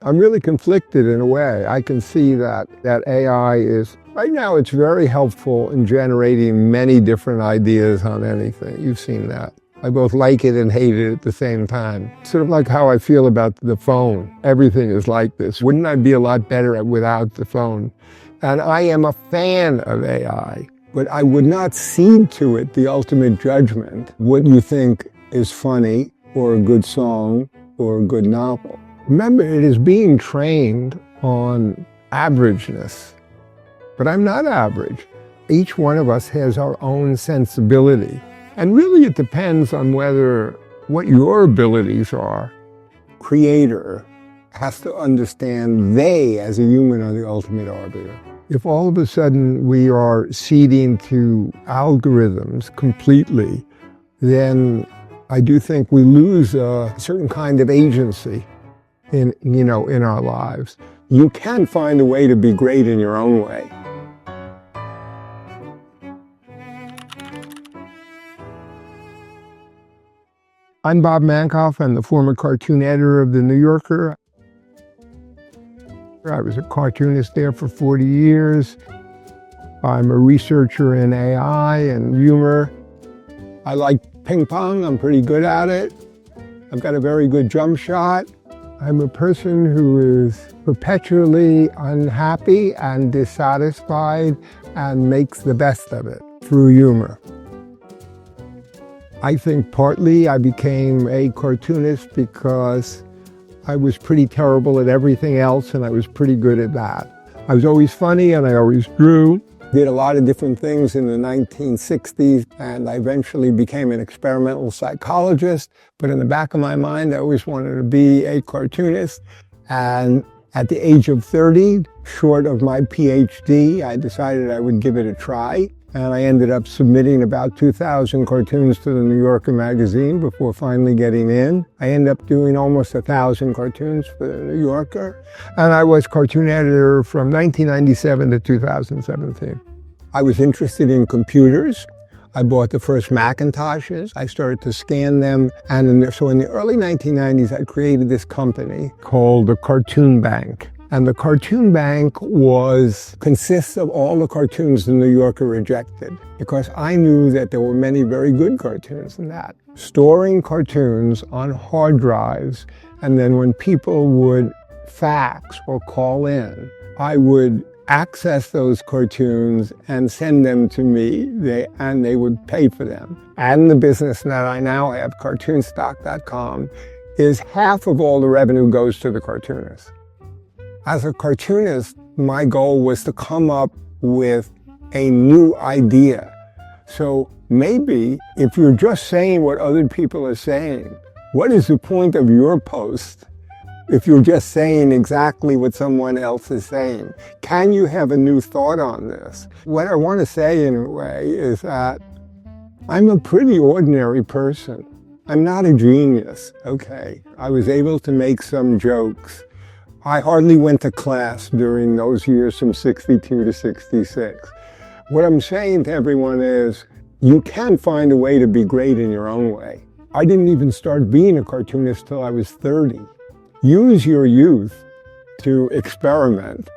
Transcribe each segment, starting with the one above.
I'm really conflicted in a way. I can see that AI is, right now it's very helpful in generating many different ideas on anything. You've seen that. I both like it and hate it at the same time. Sort of like how I feel about the phone. Everything is like this. Wouldn't I be a lot better without the phone? And I am a fan of AI, but I would not cede to it the ultimate judgment. What you think is funny or a good song or a good novel. Remember, it is being trained on averageness. But I'm not average. Each one of us has our own sensibility. And really it depends on what your abilities are. Creator has to understand they, as a human, are the ultimate arbiter. If all of a sudden we are ceding to algorithms completely, then I do think we lose a certain kind of agency in our lives. You can find a way to be great in your own way. I'm Bob Mankoff. I'm the former cartoon editor of The New Yorker. I was a cartoonist there for 40 years. I'm a researcher in AI and humor. I like ping pong. I'm pretty good at it. I've got a very good jump shot. I'm a person who is perpetually unhappy and dissatisfied and makes the best of it through humor. I think partly I became a cartoonist because I was pretty terrible at everything else and I was pretty good at that. I was always funny and I always drew. Did a lot of different things in the 1960s and I eventually became an experimental psychologist. But in the back of my mind, I always wanted to be a cartoonist. And at the age of 30, short of my PhD, I decided I would give it a try. And I ended up submitting about 2,000 cartoons to the New Yorker magazine before finally getting in. I ended up doing almost 1,000 cartoons for the New Yorker. And I was cartoon editor from 1997 to 2017. I was interested in computers. I bought the first Macintoshes. I started to scan them. And so in the early 1990s, I created this company called the Cartoon Bank. And the Cartoon Bank consists of all the cartoons the New Yorker rejected, because I knew that there were many very good cartoons in that. Storing cartoons on hard drives, and then when people would fax or call in, I would access those cartoons and send them to me, and they would pay for them. And the business that I now have, cartoonstock.com, is half of all the revenue goes to the cartoonists. As a cartoonist, my goal was to come up with a new idea. So maybe if you're just saying what other people are saying, what is the point of your post if you're just saying exactly what someone else is saying? Can you have a new thought on this? What I want to say in a way is that I'm a pretty ordinary person. I'm not a genius, okay? I was able to make some jokes. I hardly went to class during those years from 62 to 66. What I'm saying to everyone is, you can find a way to be great in your own way. I didn't even start being a cartoonist till I was 30. Use your youth to experiment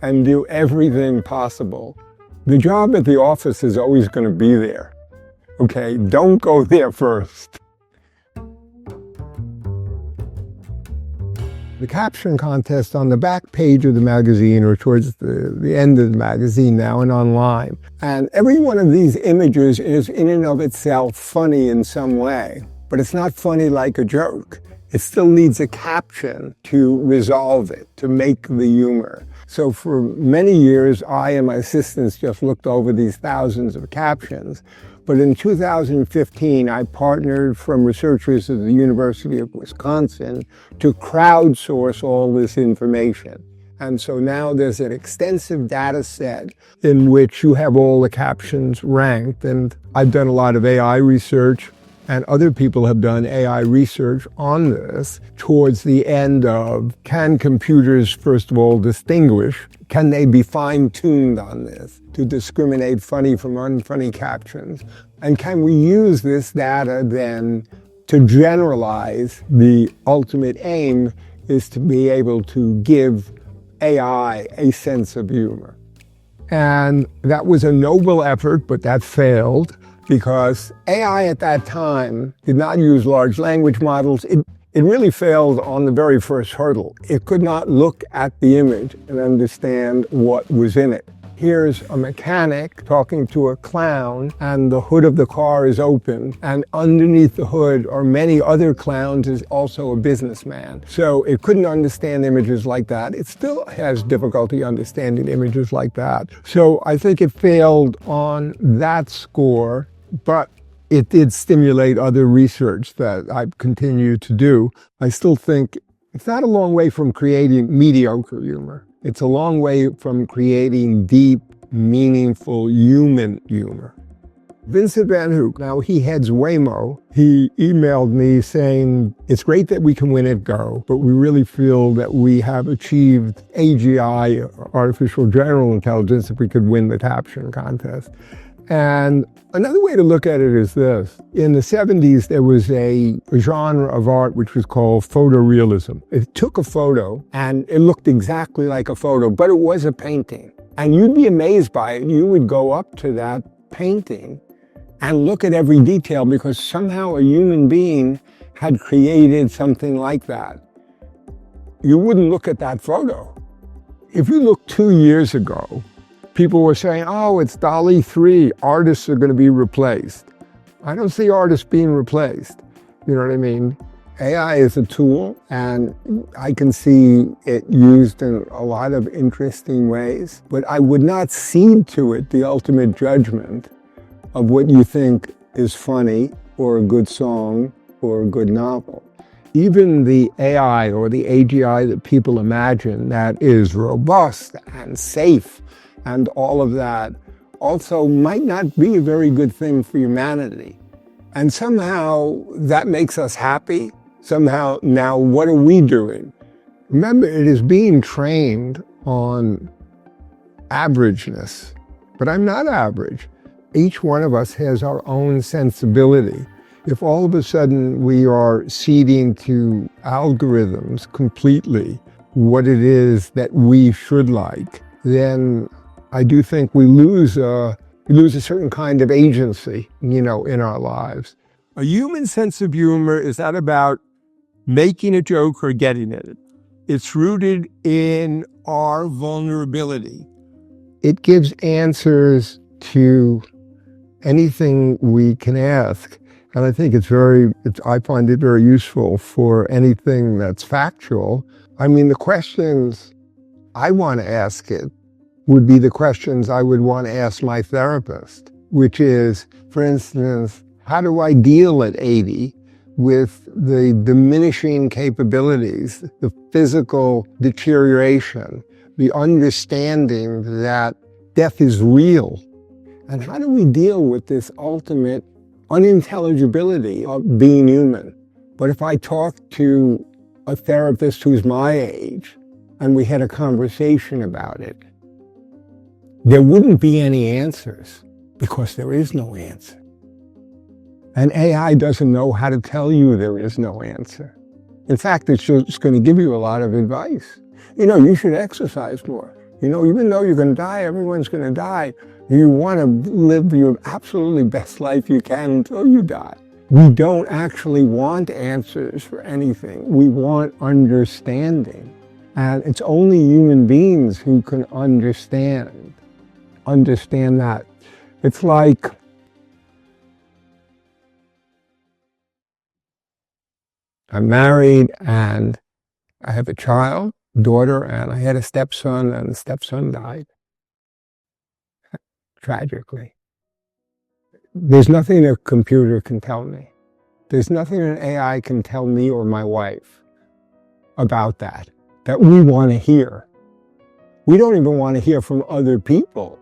and do everything possible. The job at the office is always going to be there. Okay, don't go there first. The caption contest on the back page of the magazine, or towards the end of the magazine now and online. And every one of these images is in and of itself funny in some way, but it's not funny like a joke. It still needs a caption to resolve it, to make the humor. So for many years, I and my assistants just looked over these thousands of captions. But in 2015, I partnered from researchers at the University of Wisconsin to crowdsource all this information. And so now there's an extensive data set in which you have all the captions ranked. And I've done a lot of AI research, and other people have done AI research on this towards the end of, can computers, first of all, distinguish? Can they be fine-tuned on this to discriminate funny from unfunny captions? And can we use this data then to generalize the ultimate aim is to be able to give AI a sense of humor. And that was a noble effort, but that failed because AI at that time did not use large language models. It really failed on the very first hurdle. It could not look at the image and understand what was in it. Here's a mechanic talking to a clown, and the hood of the car is open, and underneath the hood are many other clowns, is also a businessman. So it couldn't understand images like that. It still has difficulty understanding images like that. So I think it failed on that score, but it did stimulate other research that I've continued to do. I still think it's not a long way from creating mediocre humor. It's a long way from creating deep, meaningful human humor. Vincent Van Hook, now he heads Waymo. He emailed me saying, it's great that we can win at Go, but we really feel that we have achieved AGI, artificial general intelligence, if we could win the caption contest. And another way to look at it is this. In the 70s, there was a genre of art which was called photorealism. It took a photo and it looked exactly like a photo, but it was a painting. And you'd be amazed by it. You would go up to that painting and look at every detail because somehow a human being had created something like that. You wouldn't look at that photo. If you look 2 years ago, people were saying, oh, it's DALL-E 3, artists are going to be replaced. I don't see artists being replaced. You know what I mean? AI is a tool, and I can see it used in a lot of interesting ways, but I would not cede to it the ultimate judgment of what you think is funny or a good song or a good novel. Even the AI or the AGI that people imagine that is robust and safe and all of that also might not be a very good thing for humanity. And somehow that makes us happy. Somehow now what are we doing? Remember, it is being trained on averageness, but I'm not average. Each one of us has our own sensibility. If all of a sudden we are ceding to algorithms completely what it is that we should like, then I do think we lose a certain kind of agency, in our lives. A human sense of humor is not about making a joke or getting it. It's rooted in our vulnerability. It gives answers to anything we can ask. And I think I find it very useful for anything that's factual. I mean, the questions I want to ask it would be the questions I would want to ask my therapist, which is, for instance, how do I deal at 80 with the diminishing capabilities, the physical deterioration, the understanding that death is real? And how do we deal with this ultimate unintelligibility of being human? But if I talk to a therapist who's my age and we had a conversation about it, there wouldn't be any answers because there is no answer. And AI doesn't know how to tell you there is no answer. In fact, it's just going to give you a lot of advice. You should exercise more. Even though you're going to die, everyone's going to die. You want to live your absolutely best life you can until you die. We don't actually want answers for anything. We want understanding. And it's only human beings who can understand that. It's like I'm married and I have a daughter, and I had a stepson, and the stepson died. Tragically. There's nothing a computer can tell me. There's nothing an AI can tell me or my wife about that we want to hear. We don't even want to hear from other people,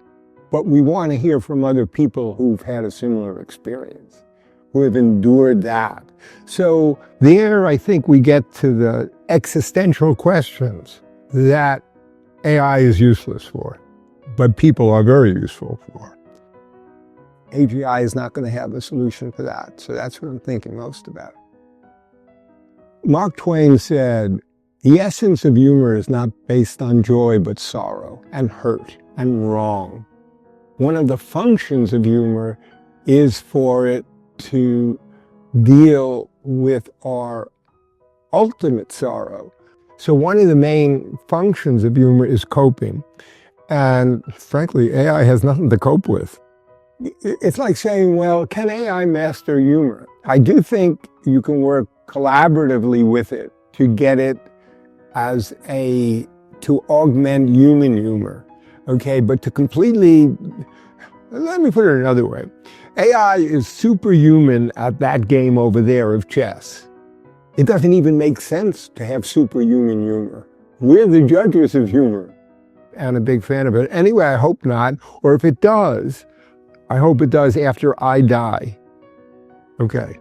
but we want to hear from other people who've had a similar experience, who have endured that. So there, I think we get to the existential questions that AI is useless for, but people are very useful for. AGI is not going to have a solution for that, so that's what I'm thinking most about. Mark Twain said, The essence of humor is not based on joy, but sorrow and hurt and wrong. One of the functions of humor is for it to deal with our ultimate sorrow. So one of the main functions of humor is coping. And frankly, AI has nothing to cope with. It's like saying, well, can AI master humor? I do think you can work collaboratively with it to get it to augment human humor, okay? But to completely, let me put it another way. AI is superhuman at that game over there of chess. It doesn't even make sense to have superhuman humor. We're the judges of humor. And a big fan of it. Anyway, I hope not. Or if it does, I hope it does after I die. Okay.